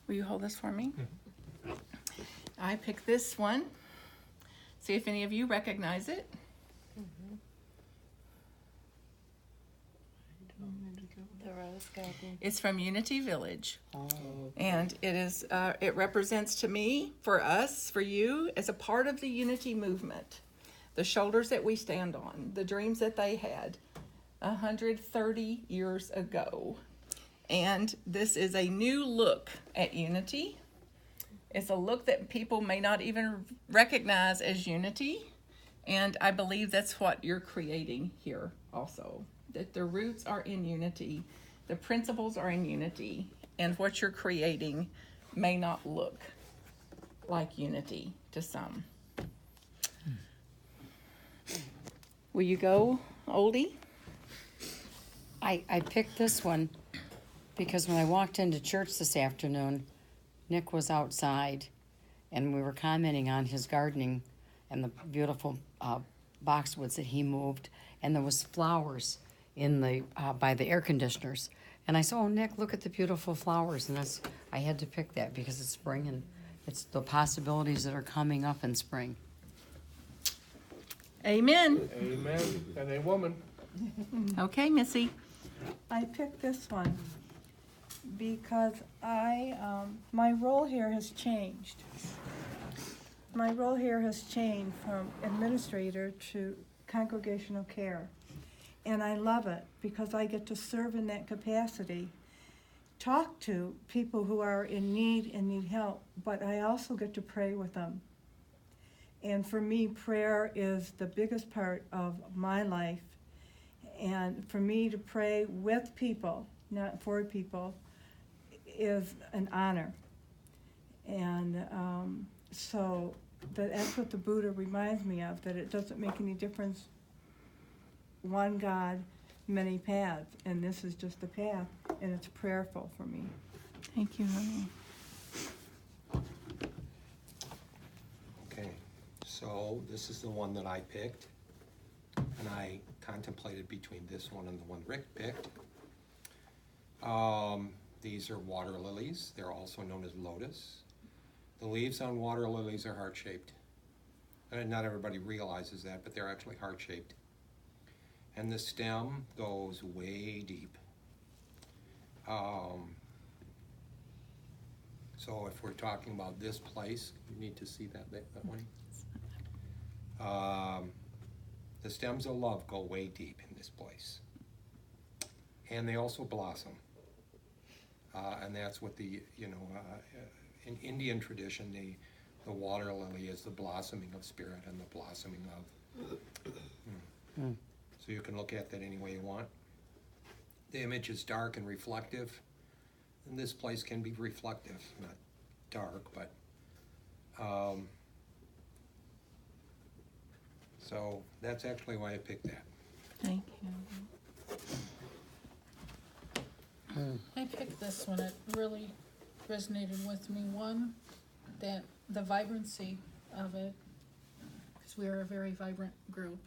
Will you hold this for me? I picked this one. See if any of you recognize it. The Rose Garden. It's from Unity Village. Oh. And it is, it represents to me, for us, for you, as a part of the unity movement. The shoulders that we stand on, the dreams that they had 130 years ago. And this is a new look at unity. It's a look that people may not even recognize as unity. And I believe that's what you're creating here also. That the roots are in unity, the principles are in unity, and what you're creating may not look like unity to some. Will you go, Oldie? I picked this one because when I walked into church this afternoon, Nick was outside and we were commenting on his gardening and the beautiful boxwoods that he moved, and there was flowers in the by the air conditioners. And I said, "Oh, Nick, look at the beautiful flowers." And I had to pick that because it's spring and it's the possibilities that are coming up in spring. Amen. Amen. And a woman. Okay, Missy. I picked this one because my role here has changed. My role here has changed from administrator to congregational care. And I love it because I get to serve in that capacity, talk to people who are in need and need help, but I also get to pray with them. And for me, prayer is the biggest part of my life. And for me to pray with people, not for people, is an honor. And so that's what the Buddha reminds me of, that it doesn't make any difference, one God, many paths. And this is just a path, and it's prayerful for me. Thank you, honey. Okay, so this is the one that I picked, and I contemplated between this one and the one Rick picked. These are water lilies. They're also known as lotus. The leaves on water lilies are heart-shaped. And not everybody realizes that, but they're actually heart-shaped. And the stem goes way deep. So if we're talking about this place, you need to see that way. The stems of love go way deep in this place. And they also blossom. And that's what the, in Indian tradition, the water lily is the blossoming of spirit and the blossoming of, So you can look at that any way you want. The image is dark and reflective. And this place can be reflective, not dark, but, so that's actually why I picked that. Thank you. I picked this one. It really resonated with me. One, that the vibrancy of it, because we are a very vibrant group,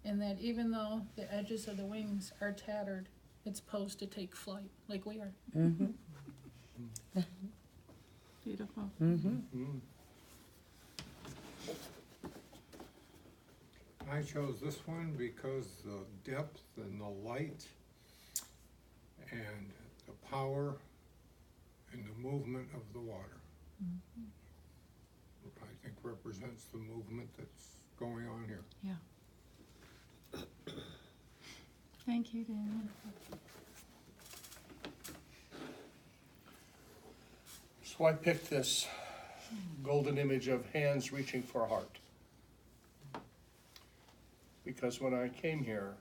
and that even though the edges of the wings are tattered, it's posed to take flight, like we are. Mm-hmm. Beautiful. Mm-hmm. I chose this one because the depth and the light and the power and the movement of the water. I think represents the movement that's going on here. Yeah. Thank you, Dan. So I picked this golden image of hands reaching for a heart. Because when I came here,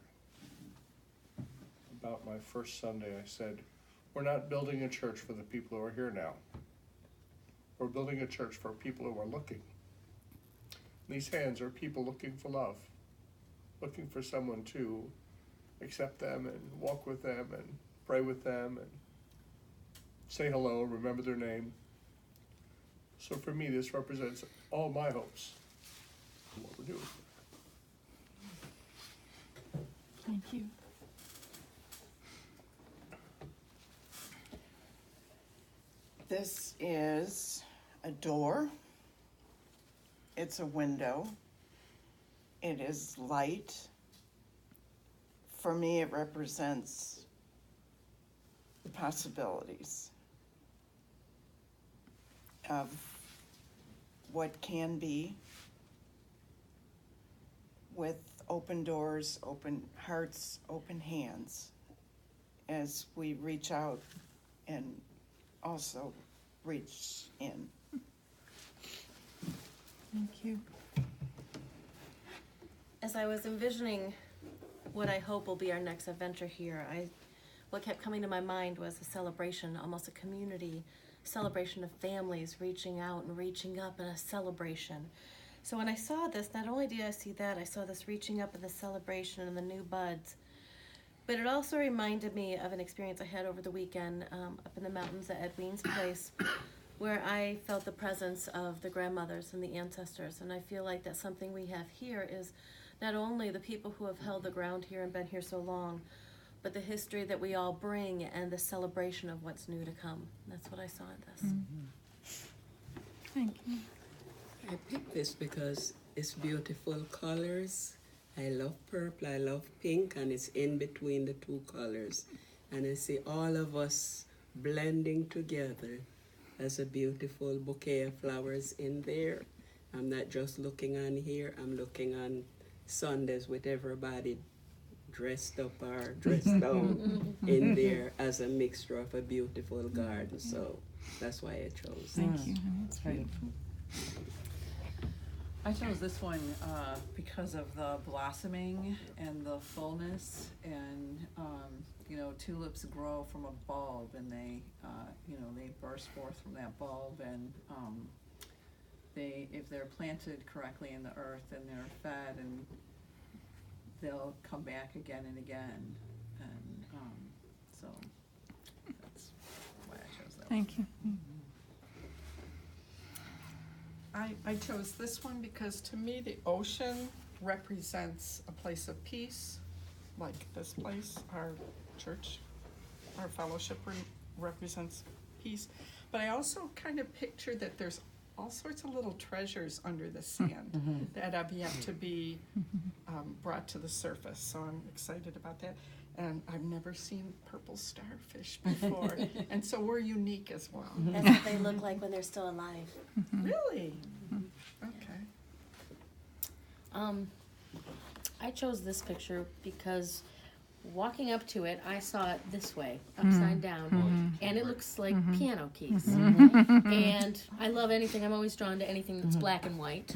about my first Sunday, I said, we're not building a church for the people who are here now. We're building a church for people who are looking. These hands are people looking for love, looking for someone to accept them and walk with them and pray with them and say hello, remember their name. So for me, this represents all my hopes and what we're doing. Thank you. This is a door. It's a window. It is light. For me, it represents possibilities of what can be with open doors, open hearts, open hands as we reach out and also reach in. Thank you. As I was envisioning what I hope will be our next adventure here, what kept coming to my mind was a celebration, almost a community celebration of families reaching out and reaching up, and a celebration. So when I saw this, not only did I see that, I saw this reaching up and the celebration and the new buds, but it also reminded me of an experience I had over the weekend up in the mountains at Edween's place, where I felt the presence of the grandmothers and the ancestors. And I feel like that's something we have here, is not only the people who have held the ground here and been here so long, but the history that we all bring and the celebration of what's new to come. That's what I saw in this. Thank you. I picked this because it's beautiful colors. I love purple, I love pink, and it's in between the two colors. And I see all of us blending together as a beautiful bouquet of flowers in there. I'm not just looking on here, I'm looking on Sundays with everybody dressed up or dressed down in there as a mixture of a beautiful garden. So that's why I chose. Thank you. That's right. I chose this one because of the blossoming and the fullness, and tulips grow from a bulb, and they burst forth from that bulb, and if they're planted correctly in the earth, and they're fed, and they'll come back again and again, and so that's why I chose that. Thank you. I chose this one because to me the ocean represents a place of peace, like this place, our church, our fellowship represents peace. But I also kind of picture that there's all sorts of little treasures under the sand that have yet to be brought to the surface. So I'm excited about that. And I've never seen purple starfish before. And so we're unique as well. That's what they look like when they're still alive. Really? Okay. I chose this picture because walking up to it, I saw it this way, upside down, and it looks like piano keys. And I love anything, I'm always drawn to anything that's black and white.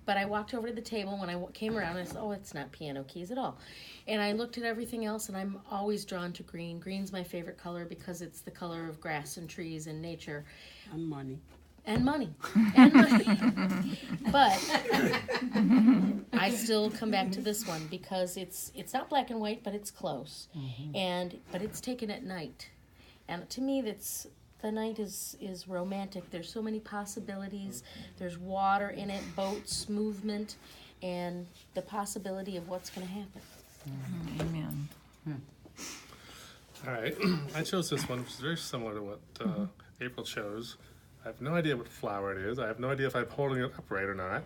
But I walked over to the table when I came around, and I said, oh, it's not piano keys at all. And I looked at everything else, and I'm always drawn to green. Green's my favorite color because it's the color of grass and trees and nature. And money. And money. And money. But I still come back to this one because it's not black and white, but it's close. But it's taken at night. And to me, the night is romantic. There's so many possibilities. There's water in it, boats, movement, and the possibility of what's going to happen. Amen. All right, I chose this one, which is very similar to what April chose. I have no idea what flower it is. I have no idea if I'm holding it up right or not.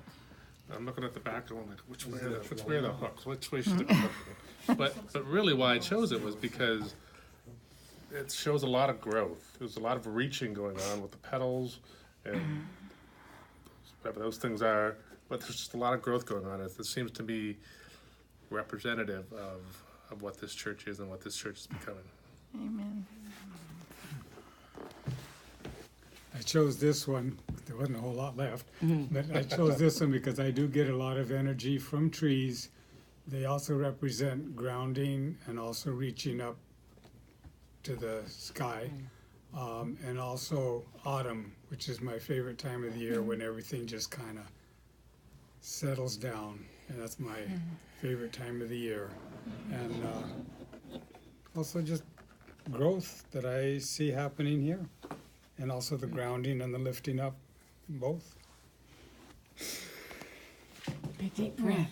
I'm looking at the back and I'm like, which way are the hooks? Which way should it be looking? But really why I chose it was because it shows a lot of growth. There's a lot of reaching going on with the petals and whatever those things are. But there's just a lot of growth going on. It seems to be representative of what this church is and what this church is becoming. Amen. I chose this one. There wasn't a whole lot left, but I chose this one because I do get a lot of energy from trees. They also represent grounding and also reaching up to the sky, and also autumn, which is my favorite time of the year when everything just kind of settles down, and that's my favorite time of the year. And also just growth that I see happening here, and also the grounding and the lifting up, both. Big deep breath.